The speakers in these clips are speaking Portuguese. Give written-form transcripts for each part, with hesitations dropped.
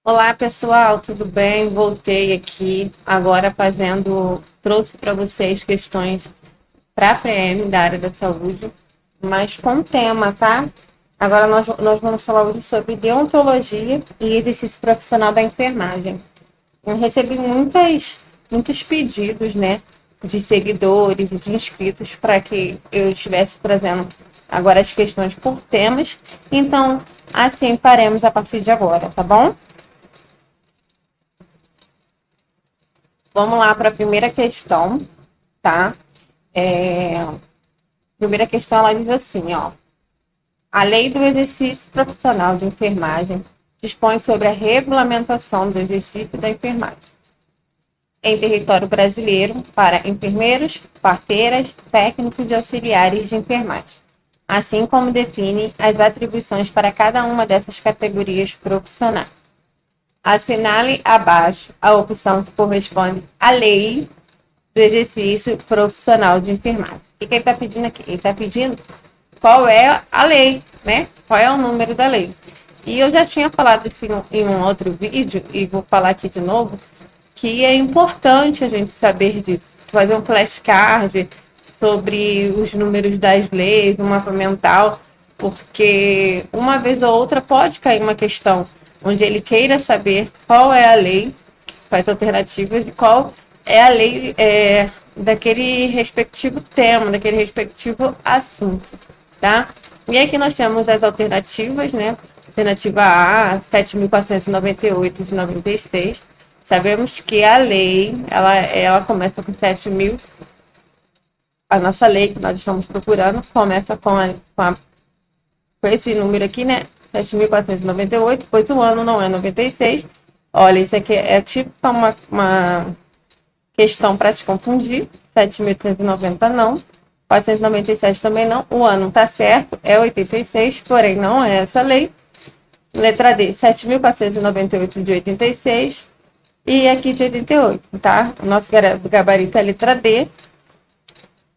Olá pessoal, tudo bem? Voltei aqui agora trouxe para vocês questões para a PM da área da saúde, mas com tema, tá? Agora nós vamos falar hoje sobre deontologia e exercício profissional da enfermagem. Eu recebi muitos pedidos, né, de seguidores e de inscritos para que eu estivesse trazendo agora as questões por temas, então assim faremos a partir de agora, tá bom? Vamos lá para a primeira questão, tá? A primeira questão ela diz assim, ó. A Lei do Exercício Profissional de Enfermagem dispõe sobre a regulamentação do exercício da enfermagem em território brasileiro para enfermeiros, parteiras, técnicos e auxiliares de enfermagem, assim como define as atribuições para cada uma dessas categorias profissionais. Assinale abaixo a opção que corresponde à lei do exercício profissional de enfermagem. O que ele está pedindo aqui? Ele está pedindo qual é a lei, né? Qual é o número da lei. E eu já tinha falado isso em um outro vídeo, e vou falar aqui de novo, que é importante a gente saber disso. Fazer um flashcard sobre os números das leis, um mapa mental, porque uma vez ou outra pode cair uma questão onde ele queira saber qual é a lei, quais alternativas e qual é a lei daquele respectivo tema, daquele respectivo assunto, tá? E aqui nós temos as alternativas, né? Alternativa A, 7.498 de 96. Sabemos que a lei, ela começa com 7.000. A nossa lei que nós estamos procurando começa com esse número aqui, né? 7.498, pois o ano não é 96. Olha, isso aqui é tipo uma questão para te confundir. 7.390 não. 497 também não. O ano está certo, é 86, porém não é essa lei. Letra D, 7.498 de 86 e aqui de 88, tá? O nosso gabarito é a letra D.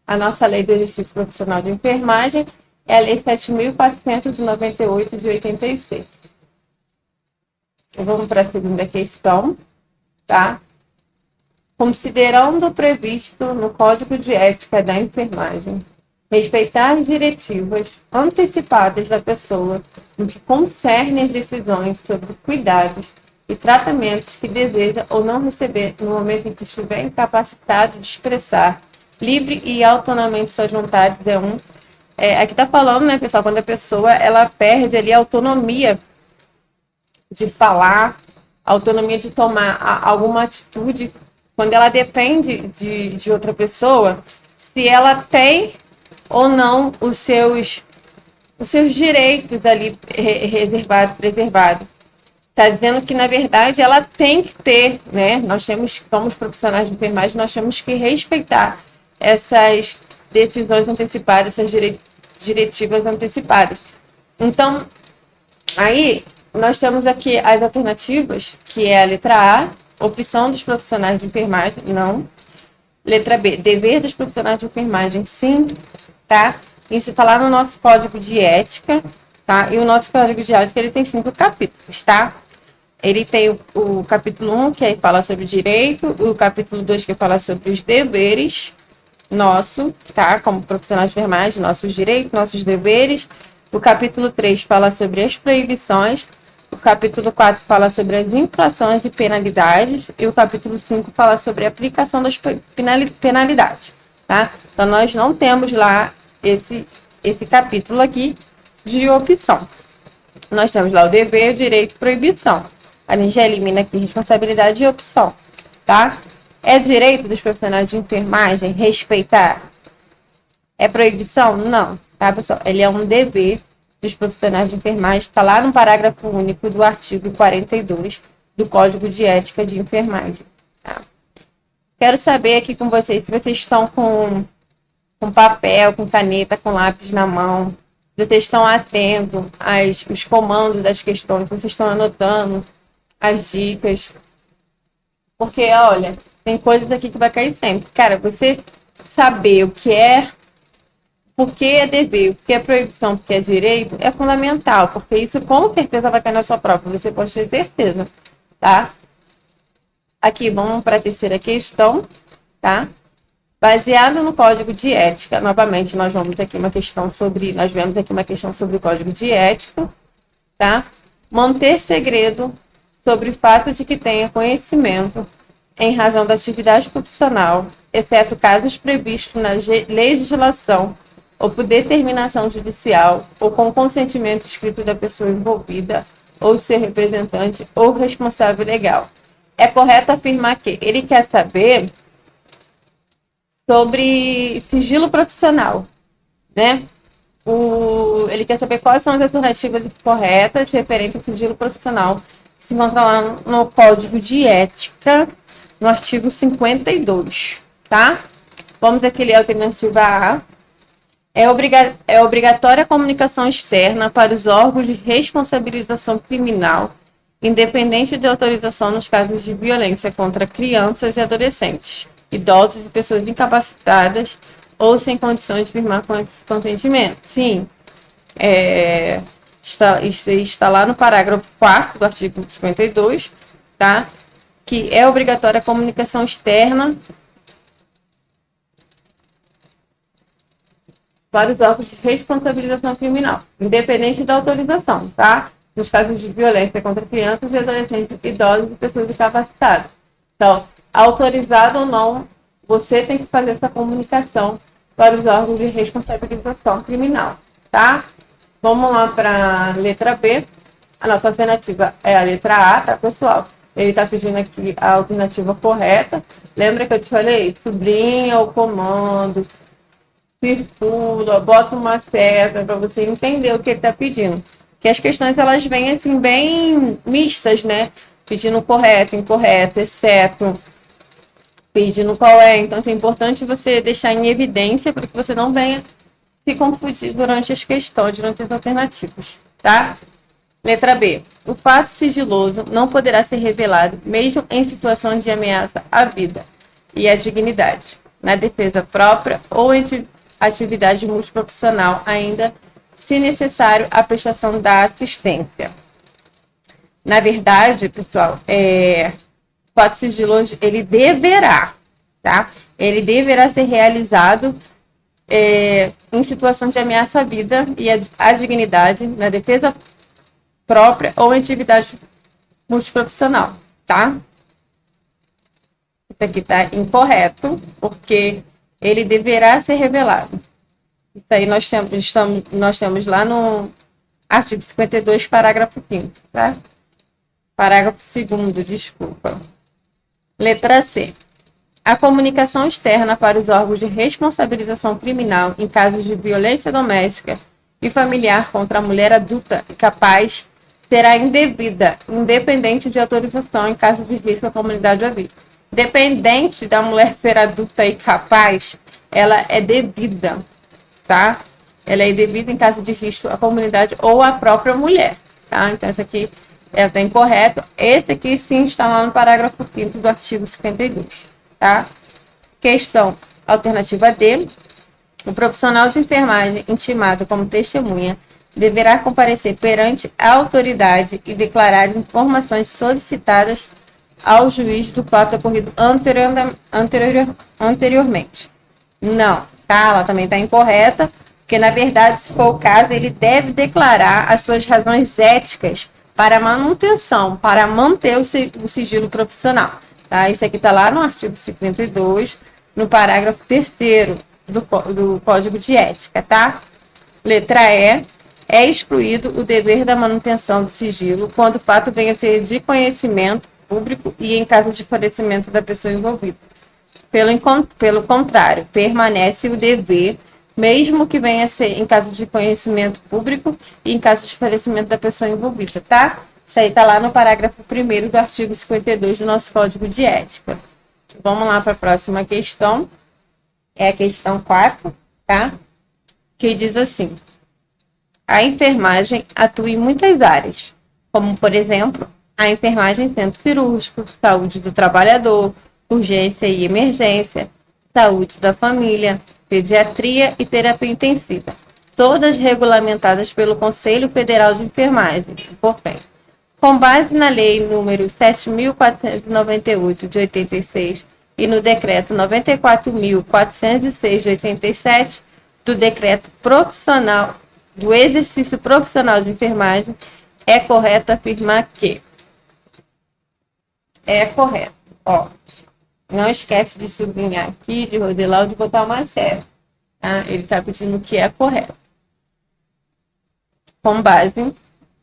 A nossa lei do exercício profissional de enfermagem é a lei 7.498 de 86. Vamos para a segunda questão, tá? Considerando o previsto no Código de Ética da Enfermagem, respeitar as diretivas antecipadas da pessoa no que concerne as decisões sobre cuidados e tratamentos que deseja ou não receber no momento em que estiver incapacitado de expressar livre e autonomamente suas vontades aqui está falando, né, pessoal, quando a pessoa ela perde ali a autonomia de falar, a autonomia de tomar alguma atitude, quando ela depende de outra pessoa, se ela tem ou não os seus direitos ali preservados. Está dizendo que, na verdade, ela tem que ter, né? Nós temos, como profissionais de enfermagem, nós temos que respeitar essas decisões antecipadas, essas diretivas antecipadas. Então, aí, nós temos aqui as alternativas, que é a letra A, opção dos profissionais de enfermagem, não. Letra B, dever dos profissionais de enfermagem, sim, tá? Isso está lá no nosso código de ética, tá? E o nosso código de ética, ele tem 5 capítulos, tá? Ele tem o capítulo 1, que aí fala sobre direito, o capítulo 2, que fala sobre os deveres nosso, tá? Como profissionais de enfermagem, nossos direitos, nossos deveres. O capítulo 3 fala sobre as proibições. O capítulo 4 fala sobre as infrações e penalidades. E o capítulo 5 fala sobre a aplicação das penalidades, tá? Então, nós não temos lá esse capítulo aqui de opção. Nós temos lá o dever, o direito e proibição. A gente já elimina aqui responsabilidade e opção, tá? É direito dos profissionais de enfermagem respeitar? É proibição? Não, tá, pessoal? Ele é um dever dos profissionais de enfermagem, está lá no parágrafo único do artigo 42 do Código de Ética de Enfermagem, tá? Quero saber aqui com vocês se vocês estão com papel, com caneta, com lápis na mão, se vocês estão atentos aos comandos das questões, se vocês estão anotando as dicas. Porque, olha, tem coisas aqui que vai cair sempre. Cara, você saber o que é, por que é dever, o que é proibição, o que é direito, é fundamental, porque isso com certeza vai cair na sua prova, você pode ter certeza. tá? Aqui, vamos para a terceira questão, tá? Baseado no Código de Ética, novamente, nós vemos aqui uma questão sobre o Código de Ética, tá? Manter segredo sobre o fato de que tenha conhecimento em razão da atividade profissional, exceto casos previstos na legislação ou por determinação judicial ou com consentimento escrito da pessoa envolvida ou de seu representante ou responsável legal. É correto afirmar que ele quer saber sobre sigilo profissional, né? Ele quer saber quais são as alternativas corretas referente ao sigilo profissional, que se encontra lá no Código de Ética, no artigo 52, tá? Vamos aqui ler a alternativa A. É obrigatória a comunicação externa para os órgãos de responsabilização criminal, independente de autorização nos casos de violência contra crianças e adolescentes, idosos e pessoas incapacitadas ou sem condições de firmar consentimento. Sim, está lá no parágrafo 4º do artigo 52, tá? Que é obrigatória a comunicação externa para os órgãos de responsabilização criminal, independente da autorização, tá? Nos casos de violência contra crianças e adolescentes, idosos e pessoas incapacitadas. Então, autorizado ou não, você tem que fazer essa comunicação para os órgãos de responsabilização criminal, tá? Vamos lá para a letra B. A nossa alternativa é a letra A, tá, pessoal? Ele está pedindo aqui a alternativa correta. Lembra que eu te falei? Sublinha o comando, circula, bota uma seta para você entender o que ele está pedindo. Porque as questões, elas vêm assim, bem mistas, né? Pedindo correto, incorreto, exceto, pedindo qual é. Então, é importante você deixar em evidência para que você não venha se confundir durante as questões, durante as alternativas, tá? Letra B. O fato sigiloso não poderá ser revelado mesmo em situações de ameaça à vida e à dignidade, na defesa própria ou em atividade multiprofissional, ainda se necessário a prestação da assistência. Na verdade, pessoal, o fato sigiloso, ele deverá, tá? Ele deverá ser realizado em situações de ameaça à vida e à dignidade, na defesa própria ou em atividade multiprofissional, tá? Isso aqui está incorreto, porque ele deverá ser revelado. Isso aí nós temos lá no artigo 52, parágrafo 5º, tá? Parágrafo 2º, desculpa. Letra C. A comunicação externa para os órgãos de responsabilização criminal em casos de violência doméstica e familiar contra a mulher adulta e capaz será indevida, independente de autorização em caso de risco à comunidade ou à vida. Dependente da mulher ser adulta e capaz, ela é devida, tá? Ela é devida em caso de risco à comunidade ou à própria mulher, tá? Então, esse aqui está incorreto. Esse aqui, sim, está lá no parágrafo 5º do artigo 52, tá? Questão alternativa D. O profissional de enfermagem intimado como testemunha deverá comparecer perante a autoridade e declarar informações solicitadas ao juiz do fato ocorrido anteriormente. Não, tá? Ela também está incorreta, porque, na verdade, se for o caso, ele deve declarar as suas razões éticas para manutenção, para manter o sigilo profissional. Tá? Isso aqui está lá no artigo 52, no parágrafo 3º do Código de Ética, tá? Letra E. É excluído o dever da manutenção do sigilo quando o fato venha a ser de conhecimento público e em caso de falecimento da pessoa envolvida. Pelo contrário, permanece o dever, mesmo que venha a ser em caso de conhecimento público e em caso de falecimento da pessoa envolvida, tá? Isso aí está lá no parágrafo 1º do artigo 52 do nosso Código de Ética. Vamos lá para a próxima questão. É a questão 4, tá? Que diz assim: a enfermagem atua em muitas áreas, como, por exemplo, a enfermagem centro cirúrgico, saúde do trabalhador, urgência e emergência, saúde da família, pediatria e terapia intensiva, todas regulamentadas pelo Conselho Federal de Enfermagem, importante. Com base na Lei número 7.498 de 86 e no Decreto 94.406 de 87 do Decreto Profissional do Exercício Profissional de Enfermagem, é correto afirmar que é correto. Ó, não esquece de sublinhar aqui, de rodelar ou de botar uma série. Tá? Ele está pedindo que é correto. Com base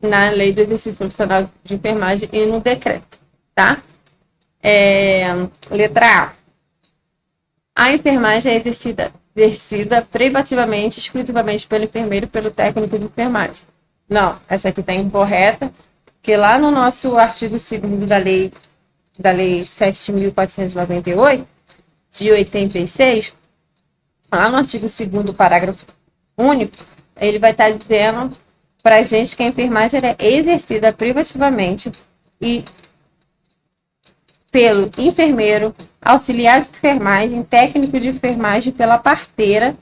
na Lei do Exercício Profissional de Enfermagem e no decreto, tá? Letra A. A enfermagem é exercida privativamente, exclusivamente pelo enfermeiro e pelo técnico de enfermagem. Não, essa aqui está incorreta, porque lá no nosso artigo 2º da Lei 7.498, de 86, lá no artigo 2º, parágrafo único, ele vai estar dizendo para a gente que a enfermagem é exercida privativamente e pelo enfermeiro, auxiliar de enfermagem, técnico de enfermagem, pela parteira,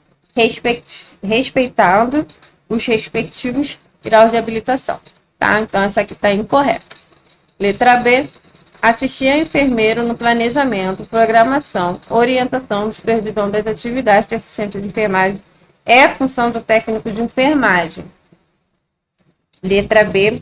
respeitando os respectivos graus de habilitação. Tá? Então, essa aqui está incorreta. Letra B. Assistir ao enfermeiro no planejamento, programação, orientação e supervisão das atividades de assistência de enfermagem é a função do técnico de enfermagem. Letra B.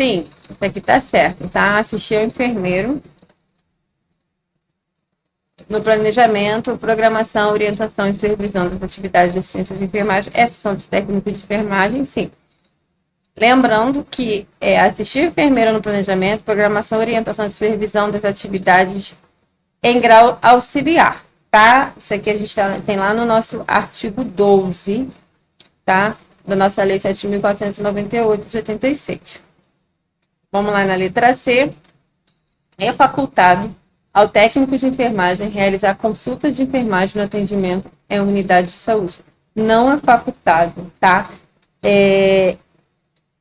Sim, isso aqui tá certo, tá? Assistir ao enfermeiro no planejamento, programação, orientação e supervisão das atividades de assistência de enfermagem é função de técnico de enfermagem, sim. Lembrando que assistir o enfermeiro no planejamento, programação, orientação e supervisão das atividades em grau auxiliar, tá? Isso aqui a gente tem lá no nosso artigo 12, tá? Da nossa Lei 7.498 de 86. Vamos lá na letra C. É facultado ao técnico de enfermagem realizar consulta de enfermagem no atendimento em unidade de saúde. Não é facultado, tá?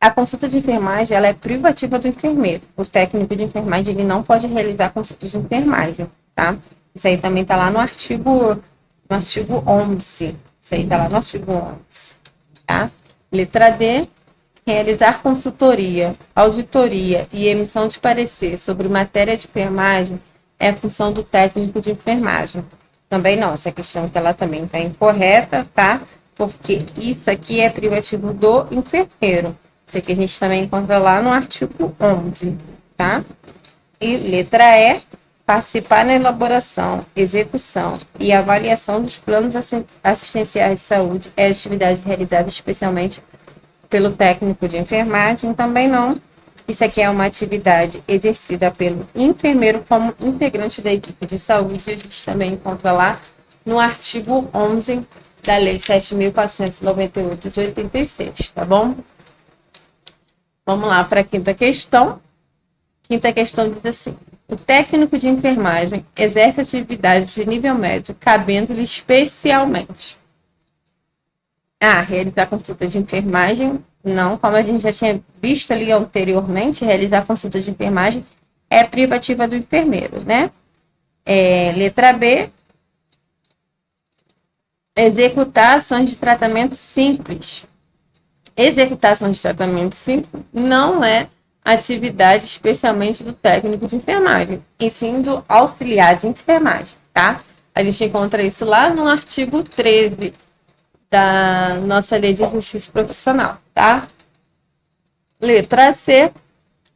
A consulta de enfermagem, ela é privativa do enfermeiro. O técnico de enfermagem, ele não pode realizar consulta de enfermagem, tá? Isso aí também tá lá no artigo 11. Isso aí tá lá no artigo 11, tá? Letra D. Realizar consultoria, auditoria e emissão de parecer sobre matéria de enfermagem é função do técnico de enfermagem. Também não, essa questão que ela também está incorreta, tá? Porque isso aqui é privativo do enfermeiro. Isso aqui a gente também encontra lá no artigo 11, tá? E letra E, participar na elaboração, execução e avaliação dos planos assistenciais de saúde é atividade realizada especialmente pelo técnico de enfermagem. Também não. Isso aqui é uma atividade exercida pelo enfermeiro como integrante da equipe de saúde. A gente também encontra lá no artigo 11 da Lei 7.498 de 86, tá bom? Vamos lá para a quinta questão. Quinta questão diz assim: o técnico de enfermagem exerce atividade de nível médio, cabendo-lhe especialmente realizar consulta de enfermagem. Não, como a gente já tinha visto ali anteriormente, realizar consulta de enfermagem é privativa do enfermeiro, né? Letra B, executar ações de tratamento simples. Executar ações de tratamento simples não é atividade especialmente do técnico de enfermagem, e sim do auxiliar de enfermagem, tá? A gente encontra isso lá no artigo 13 da nossa Lei de Exercício Profissional, tá? Letra C,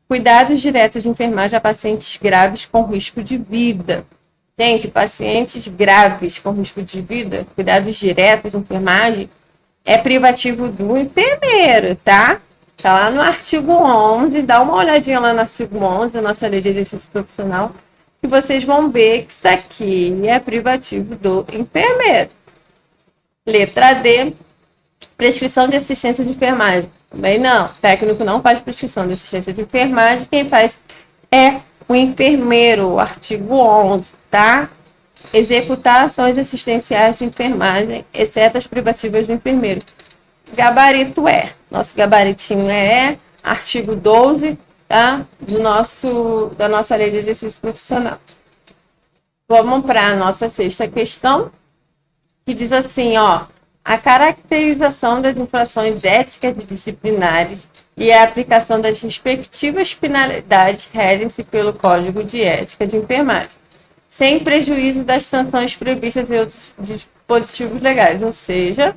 cuidados diretos de enfermagem a pacientes graves com risco de vida. Gente, pacientes graves com risco de vida, cuidados diretos de enfermagem, é privativo do enfermeiro, tá? Tá lá no artigo 11, dá uma olhadinha lá no artigo 11 da nossa Lei de Exercício Profissional, que vocês vão ver que isso aqui é privativo do enfermeiro. Letra D, prescrição de assistência de enfermagem. Também não, o técnico não faz prescrição de assistência de enfermagem, quem faz é o enfermeiro, artigo 11, tá? Executar ações assistenciais de enfermagem, exceto as privativas do enfermeiro. Gabarito Nosso gabaritinho é artigo 12, tá? Da nossa lei de exercício profissional. Vamos para a nossa sexta questão, que diz assim, ó, a caracterização das infrações éticas e disciplinares e a aplicação das respectivas penalidades regem-se pelo Código de Ética de Enfermagem, sem prejuízo das sanções previstas em outros dispositivos legais, ou seja,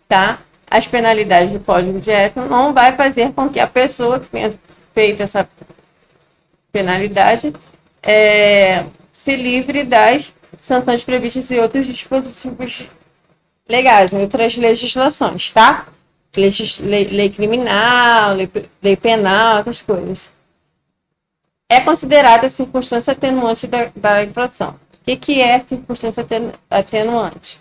tá? As penalidades do Código de Ética não vai fazer com que a pessoa que tenha feito essa penalidade se livre das sanções previstas em outros dispositivos legais, em outras legislações, tá? Lei criminal, lei penal, essas coisas. É considerada a circunstância atenuante da infração. O que é a circunstância atenuante?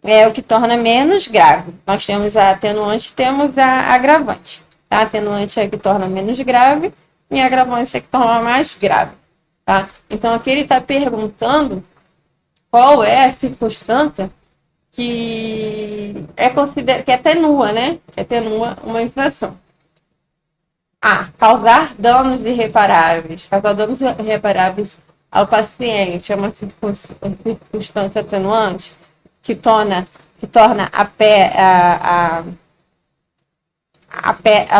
É o que torna menos grave. Nós temos a atenuante, temos a agravante. A atenuante é o que torna menos grave e a agravante é o que torna mais grave. Tá? Então, aqui ele está perguntando qual é a circunstância que atenua, né? Que atenua uma infração. Causar danos irreparáveis. Causar danos irreparáveis ao paciente é uma circunstância atenuante que torna a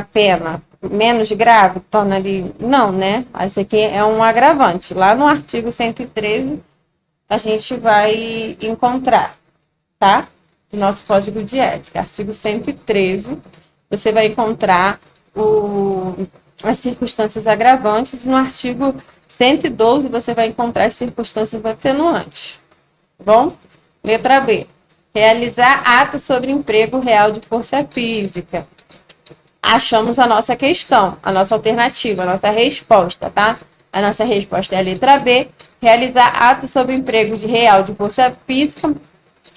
pena menos grave, torna ali... Não, né? Esse aqui é um agravante. Lá no artigo 113, a gente vai encontrar, tá? Do nosso Código de Ética. Artigo 113, você vai encontrar as circunstâncias agravantes. No artigo 112, você vai encontrar as circunstâncias atenuantes. Bom? Letra B. Realizar ato sobre emprego real de força física. Achamos a nossa questão, a nossa alternativa, a nossa resposta, tá? A nossa resposta é a letra B. Realizar ato sobre emprego real de força física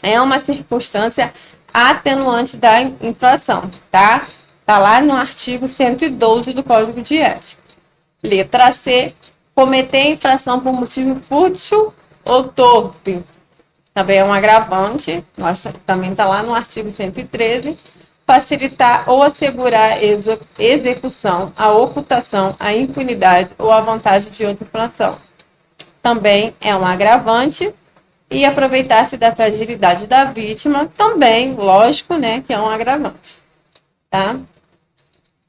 é uma circunstância atenuante da infração, tá? Tá lá no artigo 112 do Código de Ética. Letra C. Cometer infração por motivo fútil ou torpe. Também é um agravante, também está lá no artigo 113, facilitar ou assegurar a execução, a ocultação, a impunidade ou a vantagem de outra infração. Também é um agravante e aproveitar-se da fragilidade da vítima, também, lógico, né, que é um agravante. Tá?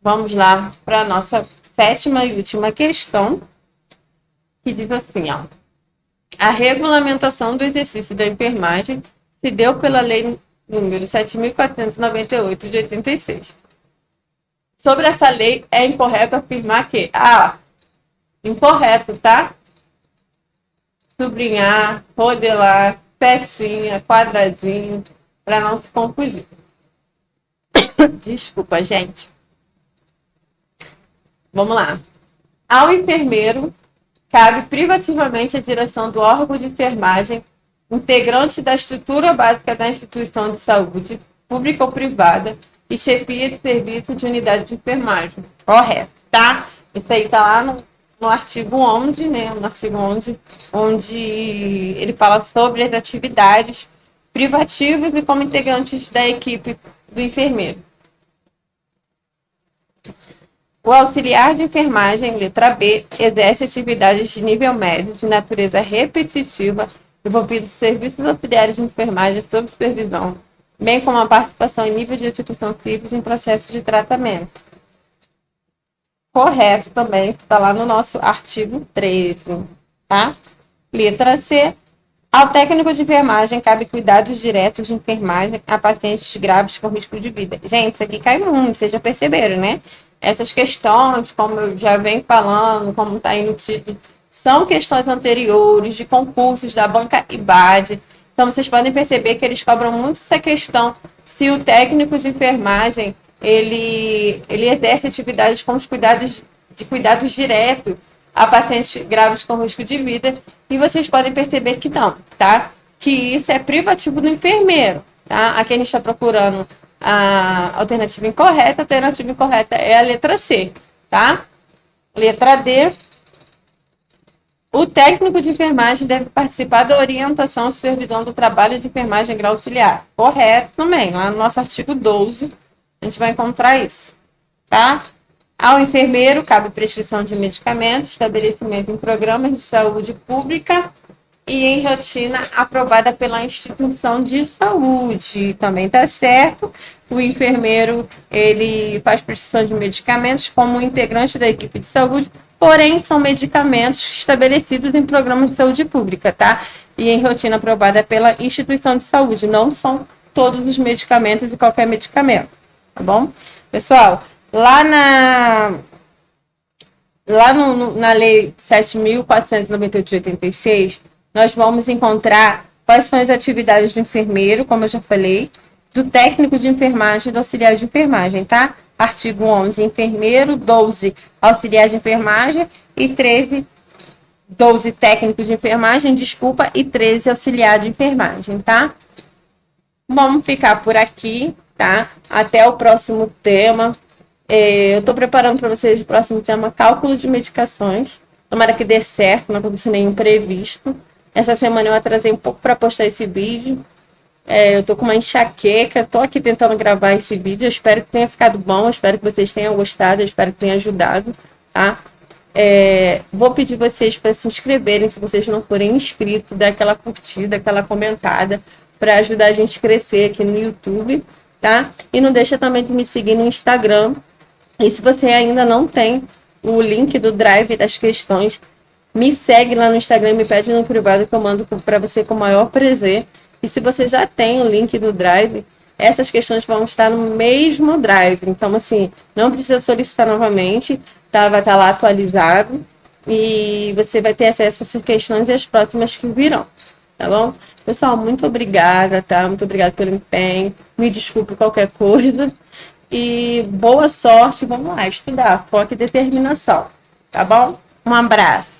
Vamos lá para a nossa sétima e última questão, que diz assim, ó. A regulamentação do exercício da enfermagem se deu pela Lei número 7.498 de 86. Sobre essa lei, é incorreto afirmar que... incorreto, tá? Sublinhar, rodelar, petinha, quadradinho, para não se confundir. Desculpa, gente. Vamos lá. Ao enfermeiro, cabe privativamente a direção do órgão de enfermagem, integrante da estrutura básica da instituição de saúde, pública ou privada, e chefia de serviço de unidade de enfermagem. Correto, tá? Isso aí tá lá no artigo 11, né? No artigo 11, onde ele fala sobre as atividades privativas e como integrantes da equipe do enfermeiro. O auxiliar de enfermagem, letra B, exerce atividades de nível médio, de natureza repetitiva, envolvendo serviços auxiliares de enfermagem sob supervisão, bem como a participação em nível de execução simples em processo de tratamento. Correto também, está lá no nosso artigo 13, tá? Letra C. Ao técnico de enfermagem cabe cuidados diretos de enfermagem a pacientes graves com risco de vida. Gente, isso aqui cai muito, vocês já perceberam, né? Essas questões, como eu já venho falando, como está aí no título, são questões anteriores de concursos da banca IBAD. Então, vocês podem perceber que eles cobram muito essa questão se o técnico de enfermagem ele exerce atividades com os cuidados diretos a pacientes graves com risco de vida. E vocês podem perceber que não, tá? Que isso é privativo do enfermeiro, tá? Aqui a gente está procurando a alternativa incorreta. A alternativa incorreta é a letra C, tá? Letra D. O técnico de enfermagem deve participar da orientação e supervisão do trabalho de enfermagem grau auxiliar. Correto também, lá no nosso artigo 12, a gente vai encontrar isso, tá? Ao enfermeiro, cabe prescrição de medicamentos, estabelecimento em programas de saúde pública e em rotina aprovada pela instituição de saúde. Também está certo. O enfermeiro, ele faz prescrição de medicamentos como integrante da equipe de saúde, porém são medicamentos estabelecidos em programas de saúde pública, tá? E em rotina aprovada pela instituição de saúde. Não são todos os medicamentos e qualquer medicamento, tá bom? Pessoal, na Lei 7.498 de 86, nós vamos encontrar quais são as atividades do enfermeiro, como eu já falei, do técnico de enfermagem e do auxiliar de enfermagem, tá? Artigo 11, enfermeiro, 12, auxiliar de enfermagem e 12, técnico de enfermagem, desculpa, e 13, auxiliar de enfermagem, tá? Vamos ficar por aqui, tá? Até o próximo tema. Eu estou preparando para vocês o próximo tema, cálculo de medicações. Tomara que dê certo, não aconteceu nenhum imprevisto. Essa semana eu atrasei um pouco para postar esse vídeo. Eu estou com uma enxaqueca, estou aqui tentando gravar esse vídeo. Eu espero que tenha ficado bom, eu espero que vocês tenham gostado, eu espero que tenha ajudado, tá? Vou pedir vocês para se inscreverem, se vocês não forem inscritos, dar aquela curtida, aquela comentada, para ajudar a gente a crescer aqui no YouTube, tá? E não deixa também de me seguir no Instagram. E se você ainda não tem o link do Drive das questões, me segue lá no Instagram, me pede no privado que eu mando para você com o maior prazer. E se você já tem o link do Drive, essas questões vão estar no mesmo Drive. Então, assim, não precisa solicitar novamente, tá? Vai estar lá atualizado. E você vai ter acesso a essas questões e as próximas que virão, tá bom? Pessoal, muito obrigada, tá? Muito obrigada pelo empenho. Me desculpe qualquer coisa. E boa sorte, vamos lá, estudar, foco e determinação, tá bom? Um abraço.